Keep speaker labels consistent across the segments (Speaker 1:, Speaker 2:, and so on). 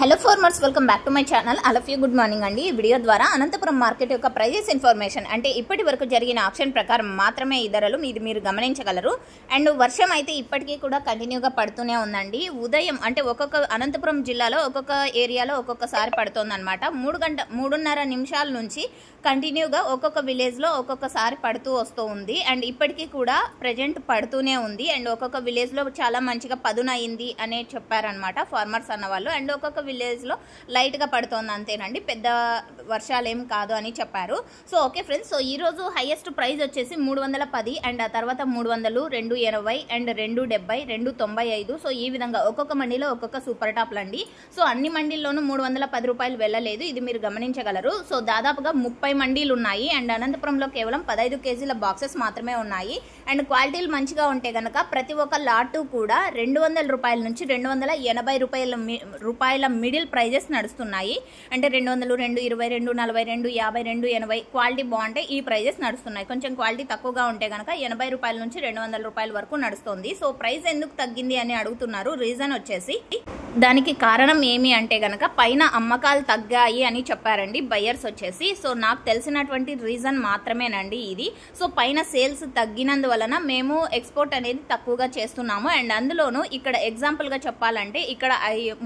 Speaker 1: Hello farmers, welcome back to my channel. All of you good morning అండి. ఈ video ద్వారా Anantapuram market యొక్క prices information అంటే ఇప్పటి వరకు జరిగిన ఆక్షన్ ప్రకారం మాత్రమే ఈ ధరలు మీరు గమనించగలరు. అండ్ వర్షం అయితే ఇప్పటికీ కూడా కంటిన్యూగా పడుతూనే ఉందండి. ఉదయం అంటే ఒక్కొక్క అనంతపురం జిల్లాలో ఒక్కొక్క ఏరియాలో ఒక్కొక్కసారి పడుతుంది అనమాట. 3:30 నిమిషాల నుంచి కంటిన్యూగా ఒక్కొక్క విలేజ్లో ఒక్కొక్కసారి పడుతూ వస్తూ ఉంది. అండ్ ఇప్పటికీ కూడా ప్రజెంట్ పడుతూనే ఉంది. అండ్ ఒక్కొక్క విలేజ్లో చాలా మంచిగా పదునయింది అనే చెప్పారనమాట ఫార్మర్స్ అన్నవాళ్ళు. అండ్ ఒక్కొక్క విలేజ్లో లైట్గా పడుతోంది అంతేనండి, పెద్ద వర్షాలు ఏం కాదు అని చెప్పారు. సో ఓకే ఫ్రెండ్స్, సో ఈరోజు హైయెస్ట్ ప్రైస్ వచ్చేసి 310 అండ్ ఆ తర్వాత 300, 280 అండ్ 270, 295. సో ఈ విధంగా ఒక్కొక్క మండీలో ఒక్కొక్క సూపర్ టాప్లు అండి. సో అన్ని మండీల్లోనూ 310 రూపాయలు వెళ్ళలేదు, ఇది మీరు గమనించగలరు. సో దాదాపుగా 30 మండీలు ఉన్నాయి. అండ్ అనంతపురంలో కేవలం 15 కేజీల బాక్సెస్ మాత్రమే ఉన్నాయి. అండ్ క్వాలిటీలు మంచిగా ఉంటే కనుక ప్రతి ఒక్క లాటు కూడా 200 రూపాయల నుంచి 280 రూపాయల మిడిల్ ప్రైజెస్ నడుస్తున్నాయి. అంటే 200, 220, 240, 250, 280 క్వాలిటీ బాగుంటే ఈ ప్రైజెస్ నడుస్తున్నాయి. కొంచెం క్వాలిటీ తక్కువగా ఉంటే కనుక 80 రూపాయల నుంచి 200 రూపాయల వరకు నడుస్తుంది. సో ప్రైస్ ఎందుకు తగ్గింది అని అడుగుతున్నారు. రీజన్ వచ్చేసి దానికి కారణం ఏమి అంటే గనక పైన అమ్మకాలు తగ్గాయి అని చెప్పారండి బయ్యర్స్ వచ్చేసి. సో నాకు తెలిసినటువంటి రీజన్ మాత్రమేనండి ఇది. సో పైన సేల్స్ తగ్గినందువలన మేము ఎక్స్పోర్ట్ అనేది తక్కువగా చేస్తున్నాము. అండ్ అందులోనూ ఇక్కడ ఎగ్జాంపుల్గా చెప్పాలంటే ఇక్కడ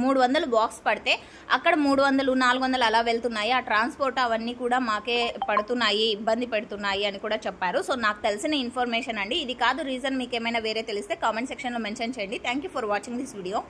Speaker 1: 300 బాక్స్ పడితే అక్కడ 300, 400 అలా వెళ్తున్నాయి. ఆ ట్రాన్స్పోర్ట్ అవన్నీ కూడా మాకే పడుతున్నాయి, ఇబ్బంది పెడుతున్నాయి అని కూడా చెప్పారు. సో నాకు తెలిసిన ఇన్ఫర్మేషన్ అండి, ఇది కాదు రీజన్. మీకు ఏమైనా వేరే తెలిస్తే కామెంట్ సెక్షన్లో మెన్షన్ చేయండి. Thank you for watching this video.